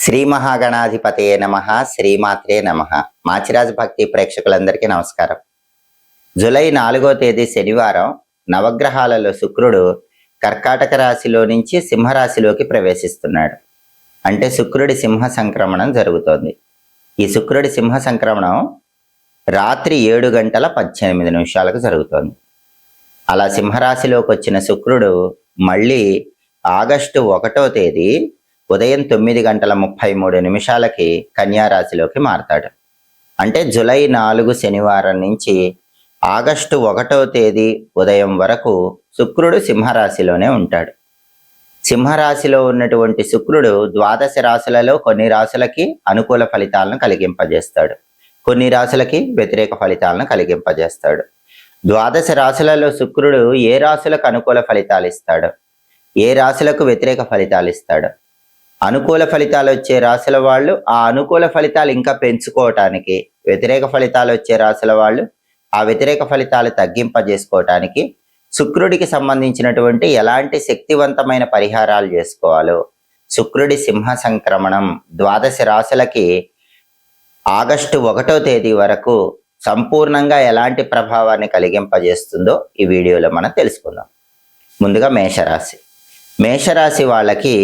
శ్రీ మహాగణాధిపతయే నమః. శ్రీమాత్రే నమః. మాచిరాజు భక్తి ప్రేక్షకులందరికీ నమస్కారం. జూలై 4వ తేదీ శనివారం నవగ్రహాలలో శుక్రుడు కర్కాటక రాశిలో నుంచి సింహరాశిలోకి ప్రవేశిస్తున్నాడు. అంటే శుక్రుడి సింహ సంక్రమణం జరుగుతోంది. ఈ శుక్రుడి సింహ సంక్రమణం రాత్రి 7:18 జరుగుతోంది. అలా సింహరాశిలోకి వచ్చిన శుక్రుడు మళ్ళీ ఆగస్టు 1వ తేదీ ఉదయం 9:33 కన్యారాశిలోకి మారతాడు. అంటే జూలై 4 శనివారం నుంచి ఆగస్టు 1వ తేదీ ఉదయం వరకు శుక్రుడు సింహరాశిలోనే ఉంటాడు. సింహరాశిలో ఉన్నటువంటి శుక్రుడు ద్వాదశ రాశులలో కొన్ని రాశులకి అనుకూల ఫలితాలను కలిగింపజేస్తాడు, కొన్ని రాశులకి వ్యతిరేక ఫలితాలను కలిగింపజేస్తాడు. ద్వాదశ రాశులలో శుక్రుడు ఏ రాశులకు అనుకూల ఫలితాలు ఇస్తాడు, ఏ రాశులకు వ్యతిరేక ఫలితాలు ఇస్తాడు, అనుకూల ఫలితాలు వచ్చే రాశుల వాళ్ళు ఆ అనుకూల ఫలితాలు ఇంకా పెంచుకోవటానికి, వ్యతిరేక ఫలితాలు వచ్చే రాశుల వాళ్ళు ఆ వ్యతిరేక ఫలితాలు తగ్గింపజేసుకోవటానికి శుక్రుడికి సంబంధించినటువంటి ఎలాంటి శక్తివంతమైన పరిహారాలు చేసుకోవాలో, శుక్రుడి సింహ సంక్రమణం ద్వాదశ రాశులకి ఆగస్టు 1వ తేదీ వరకు సంపూర్ణంగా ఎలాంటి ప్రభావాన్ని కలిగింపజేస్తుందో ఈ వీడియోలో మనం తెలుసుకుందాం. ముందుగా మేషరాశి. మేషరాశి వాళ్ళకి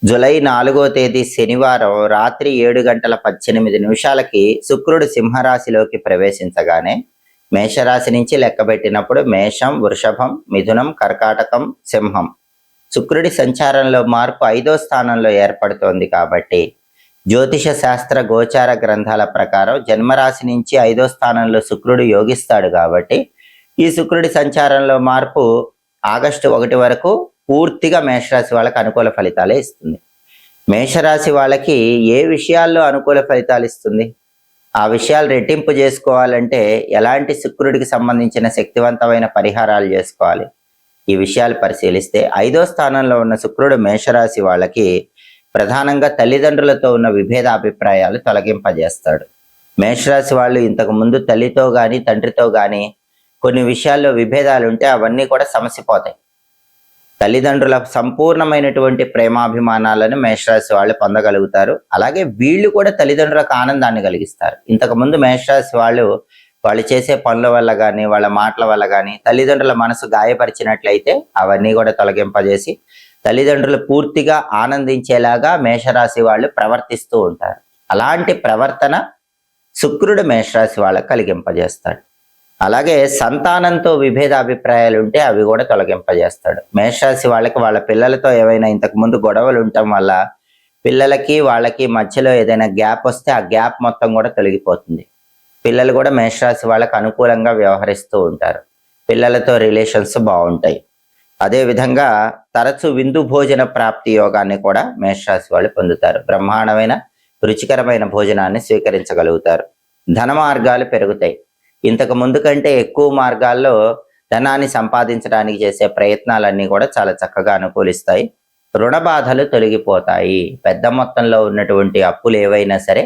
జూలై 4వ తేదీ శనివారం రాత్రి 7:18 శుక్రుడు సింహరాశిలోకి ప్రవేశించగానే మేషరాశి నుంచి లెక్కబెట్టినప్పుడు మేషం, వృషభం, మిథునం, కర్కాటకం, సింహం శుక్రుడి సంచారంలో మార్పు 5వ స్థానంలో ఏర్పడుతోంది. కాబట్టి జ్యోతిష శాస్త్ర గోచార గ్రంథాల ప్రకారం జన్మరాశి నుంచి 5వ స్థానంలో శుక్రుడు యోగిస్తాడు. కాబట్టి ఈ శుక్రుడి సంచారంలో మార్పు ఆగస్టు 1 వరకు పూర్తిగా మేషరాశి వాళ్ళకి అనుకూల ఫలితాలే ఇస్తుంది. మేషరాశి వాళ్ళకి ఏ విషయాల్లో అనుకూల ఫలితాలు ఇస్తుంది, ఆ విషయాలు రెట్టింపు చేసుకోవాలంటే ఎలాంటి శుక్రుడికి సంబంధించిన శక్తివంతమైన పరిహారాలు చేసుకోవాలి, ఈ విషయాలు పరిశీలిస్తే 5వ స్థానంలో ఉన్న శుక్రుడు మేషరాశి వాళ్ళకి ప్రధానంగా తల్లిదండ్రులతో ఉన్న విభేదాభిప్రాయాలు తొలగింపజేస్తాడు. మేషరాశి వాళ్ళు ఇంతకు ముందు తల్లితో కానీ తండ్రితో కానీ కొన్ని విషయాల్లో విభేదాలు ఉంటే అవన్నీ కూడా సమసిపోతాయి. తల్లిదండ్రుల సంపూర్ణమైనటువంటి ప్రేమాభిమానాలను మేషరాశి వాళ్ళు పొందగలుగుతారు. అలాగే వీళ్ళు కూడా తల్లిదండ్రులకు ఆనందాన్ని కలిగిస్తారు. ఇంతకుముందు మేషరాశి వాళ్ళు చేసే పనుల వల్ల కానీ వాళ్ళ మాటల వల్ల కానీ తల్లిదండ్రుల మనసు గాయపరిచినట్లయితే అవన్నీ కూడా తొలగింపజేసి తల్లిదండ్రులు పూర్తిగా ఆనందించేలాగా మేషరాశి వాళ్ళు ప్రవర్తిస్తూ ఉంటారు. అలాంటి ప్రవర్తన శుక్రుడు మేషరాశి వాళ్ళకు కలిగింపజేస్తాడు. అలాగే సంతానంతో విభేదాభిప్రాయాలు ఉంటే అవి కూడా తొలగింపజేస్తాడు. మేషరాశి వాళ్ళకి వాళ్ళ పిల్లలతో ఏవైనా ఇంతకుముందు గొడవలు ఉండటం వల్ల పిల్లలకి వాళ్ళకి మధ్యలో ఏదైనా గ్యాప్ వస్తే ఆ గ్యాప్ మొత్తం కూడా తొలగిపోతుంది. పిల్లలు కూడా మేషరాశి వాళ్ళకి అనుకూలంగా వ్యవహరిస్తూ ఉంటారు. పిల్లలతో రిలేషన్స్ బాగుంటాయి. అదేవిధంగా తరచు విందు భోజన ప్రాప్తి యోగాన్ని కూడా మేషరాశి వాళ్ళు పొందుతారు. బ్రహ్మాండమైన రుచికరమైన భోజనాన్ని స్వీకరించగలుగుతారు. ధన మార్గాలు పెరుగుతాయి. ఇంతకు ముందు కంటే ఎక్కువ మార్గాల్లో ధనాన్ని సంపాదించడానికి చేసే ప్రయత్నాలన్నీ కూడా చాలా చక్కగా అనుకూలిస్తాయి. రుణ బాధలు తొలగిపోతాయి. పెద్ద మొత్తంలో ఉన్నటువంటి అప్పులు ఏవైనా సరే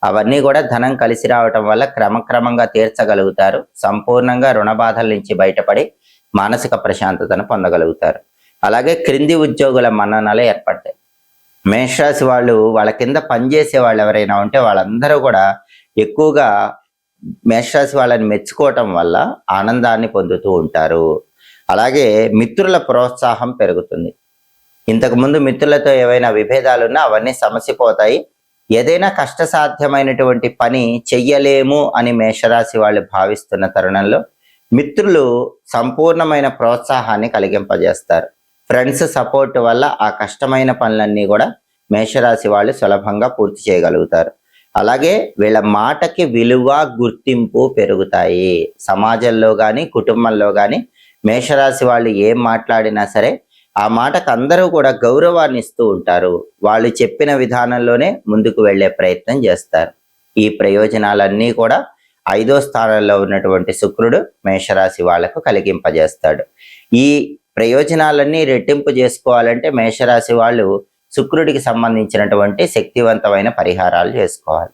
అవన్నీ కూడా ధనం కలిసి రావటం వల్ల క్రమక్రమంగా తీర్చగలుగుతారు. సంపూర్ణంగా రుణ బాధల నుంచి బయటపడి మానసిక ప్రశాంతతను పొందగలుగుతారు. అలాగే క్రింది ఉద్యోగుల మన్ననలు ఏర్పడతాయి. మేషరాశి వాళ్ళు వాళ్ళ కింద పనిచేసే వాళ్ళు ఎవరైనా ఉంటే వాళ్ళందరూ కూడా ఎక్కువగా మేషరాశి వాళ్ళని మెచ్చుకోవటం వల్ల ఆనందాన్ని పొందుతూ ఉంటారు. అలాగే మిత్రుల ప్రోత్సాహం పెరుగుతుంది. ఇంతకుముందు మిత్రులతో ఏవైనా విభేదాలు ఉన్నా అవన్నీ సమసిపోతాయి. ఏదైనా కష్టసాధ్యమైనటువంటి పని చెయ్యలేము అని మేషరాశి వాళ్ళు భావిస్తున్న తరుణంలో మిత్రులు సంపూర్ణమైన ప్రోత్సాహాన్ని కలిగింపజేస్తారు. ఫ్రెండ్స్ సపోర్ట్ వల్ల ఆ కష్టమైన పనులన్నీ కూడా మేషరాశి వాళ్ళు సులభంగా పూర్తి చేయగలుగుతారు. అలాగే వీళ్ళ మాటకి విలువ, గుర్తింపు పెరుగుతాయి. సమాజంలో కానీ కుటుంబంలో కానీ మేషరాశి వాళ్ళు ఏం మాట్లాడినా సరే ఆ మాటకు అందరూ కూడా గౌరవాన్ని ఇస్తూ ఉంటారు. వాళ్ళు చెప్పిన విధానంలోనే ముందుకు వెళ్ళే ప్రయత్నం చేస్తారు. ఈ ప్రయోజనాలన్నీ కూడా 5వ స్థానంలో ఉన్నటువంటి శుక్రుడు మేషరాశి వాళ్లకు కలిగింపజేస్తాడు. ఈ ప్రయోజనాలన్నీ రెట్టింపు చేసుకోవాలంటే మేషరాశి వాళ్ళు శుక్రుడికి సంబంధించినటువంటి శక్తివంతమైన పరిహారాలు చేసుకోవాలి.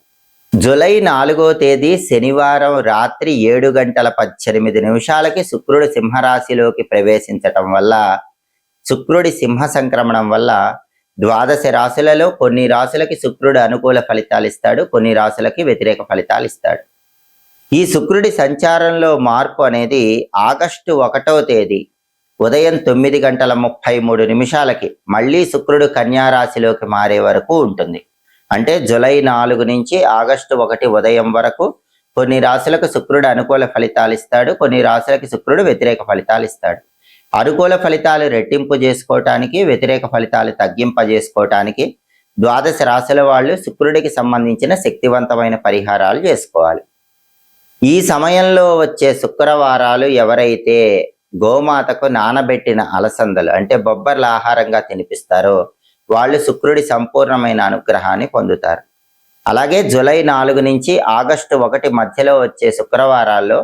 జూలై 4వ తేదీ శనివారం రాత్రి 7:18 శుక్రుడు సింహరాశిలోకి ప్రవేశించటం వల్ల, శుక్రుడి సింహ సంక్రమణం వల్ల ద్వాదశ రాశులలో కొన్ని రాశులకి శుక్రుడు అనుకూల ఫలితాలు ఇస్తాడు, కొన్ని రాశులకి వ్యతిరేక ఫలితాలు ఇస్తాడు. ఈ శుక్రుడి సంచారంలో మార్పు అనేది ఆగస్టు 1వ తేదీ ఉదయం 9:33 మళ్ళీ శుక్రుడు కన్యా రాశిలోకి మారే వరకు ఉంటుంది. అంటే జూలై 4 నుంచి ఆగస్టు 1 ఉదయం వరకు కొన్ని రాశులకు శుక్రుడు అనుకూల ఫలితాలు ఇస్తాడు, కొన్ని రాశులకి శుక్రుడు వ్యతిరేక ఫలితాలు ఇస్తాడు. అనుకూల ఫలితాలు రెట్టింపు చేసుకోవటానికి, వ్యతిరేక ఫలితాలు తగ్గింపజేసుకోవటానికి ద్వాదశ రాశుల వాళ్ళు శుక్రుడికి సంబంధించిన శక్తివంతమైన పరిహారాలు చేసుకోవాలి. ఈ సమయంలో వచ్చే శుక్రవారాలు ఎవరైతే గోమాతకు నానబెట్టిన అలసందలు అంటే బొబ్బర్ల ఆహారంగా తినిపిస్తారో వాళ్ళు శుక్రుడి సంపూర్ణమైన అనుగ్రహాన్ని పొందుతారు. అలాగే జూలై 4 నుంచి ఆగస్టు 1 మధ్యలో వచ్చే శుక్రవారాల్లో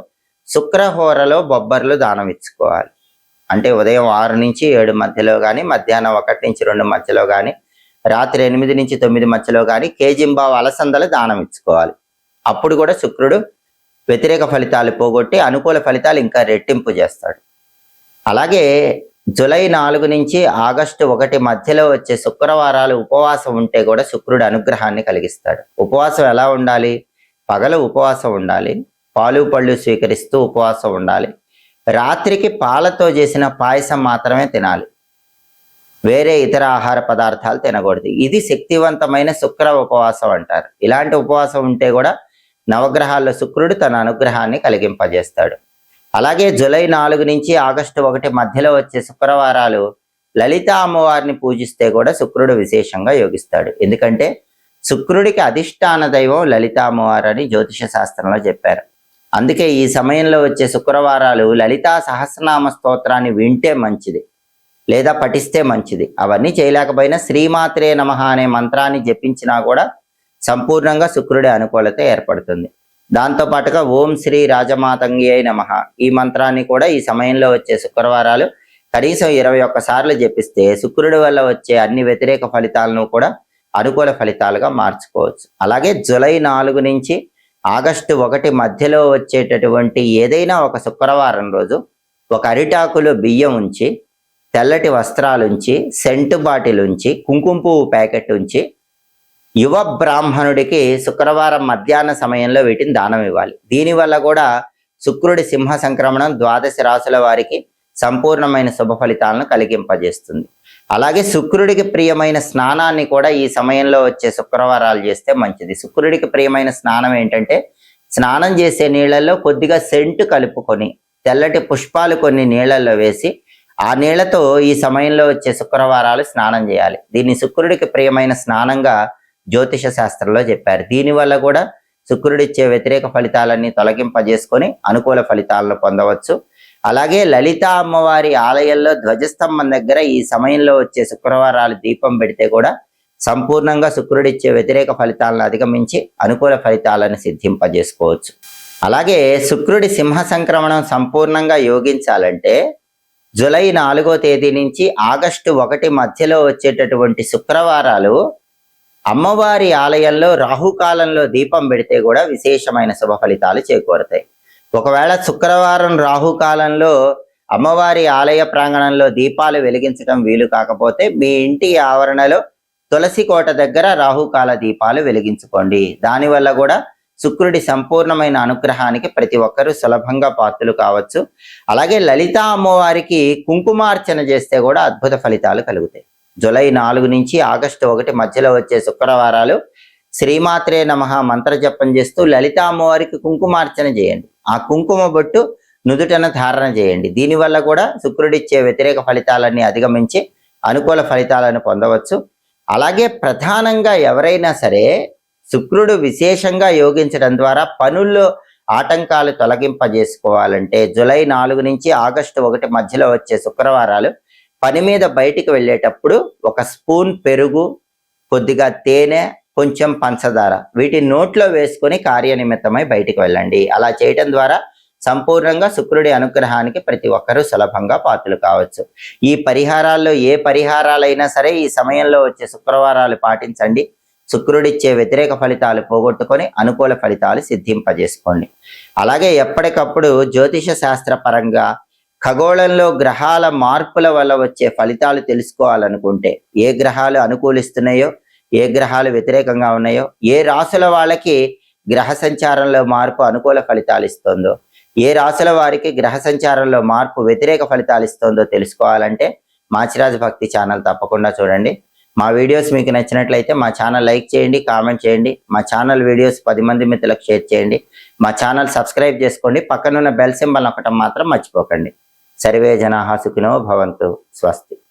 శుక్రహోరలో బొబ్బర్లు దానం ఇచ్చుకోవాలి. అంటే ఉదయం 6 నుంచి 7 మధ్యలో కానీ, మధ్యాహ్నం 1 నుంచి 2 మధ్యలో కానీ, రాత్రి 8 నుంచి 9 మధ్యలో కానీ కేజింబావు అలసందలు దానం ఇచ్చుకోవాలి. అప్పుడు కూడా శుక్రుడు వ్యతిరేక ఫలితాలు పోగొట్టి అనుకూల ఫలితాలు ఇంకా రెట్టింపు చేస్తాడు. అలాగే జూలై 4 నుంచి ఆగస్టు 1 మధ్యలో వచ్చే శుక్రవారాలు ఉపవాసం ఉంటే కూడా శుక్రుడు అనుగ్రహాన్ని కలిగిస్తాడు. ఉపవాసం ఎలా ఉండాలి? పగలు ఉపవాసం ఉండాలి, పాలు పళ్ళు స్వీకరిస్తూ ఉపవాసం ఉండాలి. రాత్రికి పాలతో చేసిన పాయసం మాత్రమే తినాలి, వేరే ఇతర ఆహార పదార్థాలు తినకూడదు. ఇది శక్తివంతమైన శుక్ర ఉపవాసం అంటారు. ఇలాంటి ఉపవాసం ఉంటే కూడా నవగ్రహాల్లో శుక్రుడు తన అనుగ్రహాన్ని కలిగింపజేస్తాడు. అలాగే జూలై 4 నుంచి ఆగస్టు 1 మధ్యలో వచ్చే శుక్రవారాలు లలిత అమ్మవారిని పూజిస్తే కూడా శుక్రుడు విశేషంగా యోగిస్తాడు. ఎందుకంటే శుక్రుడికి అధిష్టాన దైవం లలిత అమ్మవారు అని జ్యోతిష శాస్త్రంలో చెప్పారు. అందుకే ఈ సమయంలో వచ్చే శుక్రవారాలు లలితా సహస్రనామ స్తోత్రాన్ని వింటే మంచిది, లేదా పఠిస్తే మంచిది. అవన్నీ చేయలేకపోయినా శ్రీమాత్రే నమః అనే మంత్రాన్ని జపించినా కూడా సంపూర్ణంగా శుక్రుడి అనుకూలత ఏర్పడుతుంది. దాంతోపాటుగా ఓం శ్రీ రాజమాతంగ్యై నమః ఈ మంత్రాన్ని కూడా ఈ సమయంలో వచ్చే శుక్రవారాలు కనీసం 21 సార్లు జపిస్తే శుక్రుడి వల్ల వచ్చే అన్ని వ్యతిరేక ఫలితాలను కూడా అనుకూల ఫలితాలుగా మార్చుకోవచ్చు. అలాగే జూలై 4 నుంచి ఆగస్టు 1 మధ్యలో వచ్చేటటువంటి ఏదైనా ఒక శుక్రవారం రోజు ఒక అరిటాకులో బియ్యం ఉంచి, తెల్లటి వస్త్రాలుంచి, సెంటు బాటిల్ ఉంచి, కుంకుమ పువ్వు ప్యాకెట్ ఉంచి యువ బ్రాహ్మణుడికి శుక్రవారం మధ్యాహ్న సమయంలో వీటిని దానం ఇవ్వాలి. దీనివల్ల కూడా శుక్రుడి సింహ సంక్రమణం ద్వాదశ రాశుల వారికి సంపూర్ణమైన శుభ ఫలితాలను కలిగింపజేస్తుంది. అలాగే శుక్రుడికి ప్రియమైన స్నానాన్ని కూడా ఈ సమయంలో వచ్చే శుక్రవారాలు చేస్తే మంచిది. శుక్రుడికి ప్రియమైన స్నానం ఏంటంటే స్నానం చేసే నీళ్ళల్లో కొద్దిగా సెంటు కలుపుకొని తెల్లటి పుష్పాలు కొన్ని నీళ్ళల్లో వేసి ఆ నీళ్లతో ఈ సమయంలో వచ్చే శుక్రవారాలు స్నానం చేయాలి. దీన్ని శుక్రుడికి ప్రియమైన స్నానంగా జ్యోతిష శాస్త్రంలో చెప్పారు. దీనివల్ల కూడా శుక్రుడిచ్చే వ్యతిరేక ఫలితాలన్నీ తొలగింపజేసుకొని అనుకూల ఫలితాలను పొందవచ్చు. అలాగే లలిత అమ్మవారి ఆలయంలో ధ్వజస్తంభం దగ్గర ఈ సమయంలో వచ్చే శుక్రవారాలు దీపం పెడితే కూడా సంపూర్ణంగా శుక్రుడిచ్చే వ్యతిరేక ఫలితాలను అధిగమించి అనుకూల ఫలితాలను సిద్ధింపజేసుకోవచ్చు. అలాగే శుక్రుడి సింహ సంక్రమణం సంపూర్ణంగా యోగించాలంటే జూలై 4వ తేదీ నుంచి ఆగస్టు 1 మధ్యలో వచ్చేటటువంటి శుక్రవారాలు అమ్మవారి ఆలయంలో రాహుకాలంలో దీపం పెడితే కూడా విశేషమైన శుభ ఫలితాలు చేకూరుతాయి. ఒకవేళ శుక్రవారం రాహుకాలంలో అమ్మవారి ఆలయ ప్రాంగణంలో దీపాలు వెలిగించడం వీలు కాకపోతే మీ ఇంటి ఆవరణలో తులసి కోట దగ్గర రాహుకాల దీపాలు వెలిగించుకోండి. దానివల్ల కూడా శుక్రుడి సంపూర్ణమైన అనుగ్రహానికి ప్రతి ఒక్కరూ సులభంగా పాత్రలు కావచ్చు. అలాగే లలిత అమ్మవారికి కుంకుమార్చన చేస్తే కూడా అద్భుత ఫలితాలు కలుగుతాయి. జూలై 4 నుంచి ఆగస్టు 1 మధ్యలో వచ్చే శుక్రవారాలు శ్రీమాత్రే నమః మంత్ర జపం చేస్తూ లలిత అమ్మవారికి కుంకుమార్చన చేయండి. ఆ కుంకుమ బొట్టు నుదుటన ధారణ చేయండి. దీనివల్ల కూడా శుక్రుడిచ్చే వ్యతిరేక ఫలితాలన్నీ అధిగమించి అనుకూల ఫలితాలను పొందవచ్చు. అలాగే ప్రధానంగా ఎవరైనా సరే శుక్రుడు విశేషంగా యోగించడం ద్వారా పనుల్లో ఆటంకాలు తొలగింపజేసుకోవాలంటే జూలై 4 నుంచి ఆగస్టు 1 మధ్యలో వచ్చే శుక్రవారాలు పని మీద బయటికి వెళ్ళేటప్పుడు 1 స్పూన్ పెరుగు, కొద్దిగా తేనె, కొంచెం పంచదార వీటిని నోట్లో వేసుకొని కార్యనిమిత్తమై బయటికి వెళ్ళండి. అలా చేయటం ద్వారా సంపూర్ణంగా శుక్రుడి అనుగ్రహానికి ప్రతి ఒక్కరూ సులభంగా పాత్రలు కావచ్చు. ఈ పరిహారాల్లో ఏ పరిహారాలైనా సరే ఈ సమయంలో వచ్చే శుక్రవారాలు పాటించండి. శుక్రుడిచ్చే వ్యతిరేక ఫలితాలు పోగొట్టుకొని అనుకూల ఫలితాలు సిద్ధింపజేసుకోండి. అలాగే ఎప్పటికప్పుడు జ్యోతిష శాస్త్ర పరంగా ఖగోళంలో గ్రహాల మార్పుల వల్ల వచ్చే ఫలితాలు తెలుసుకోవాలనుకుంటే, ఏ గ్రహాలు అనుకూలిస్తున్నాయో, ఏ గ్రహాలు వ్యతిరేకంగా ఉన్నాయో, ఏ రాసుల వాళ్ళకి గ్రహ సంచారంలో మార్పు అనుకూల ఫలితాలు ఇస్తుందో, ఏ రాసుల వారికి గ్రహ సంచారంలో మార్పు వ్యతిరేక ఫలితాలు ఇస్తుందో తెలుసుకోవాలంటే మాచిరాజు భక్తి ఛానల్ తప్పకుండా చూడండి. మా వీడియోస్ మీకు నచ్చినట్లయితే మా ఛానల్ లైక్ చేయండి, కామెంట్ చేయండి. మా ఛానల్ వీడియోస్ 10 మంది మిత్రులకు షేర్ చేయండి. మా ఛానల్ సబ్స్క్రైబ్ చేసుకోండి. పక్కనున్న బెల్ సింబల్ నొక్కటం మాత్రం మర్చిపోకండి. సర్వే జనాః సుఖినో భవంతు. స్వస్తి.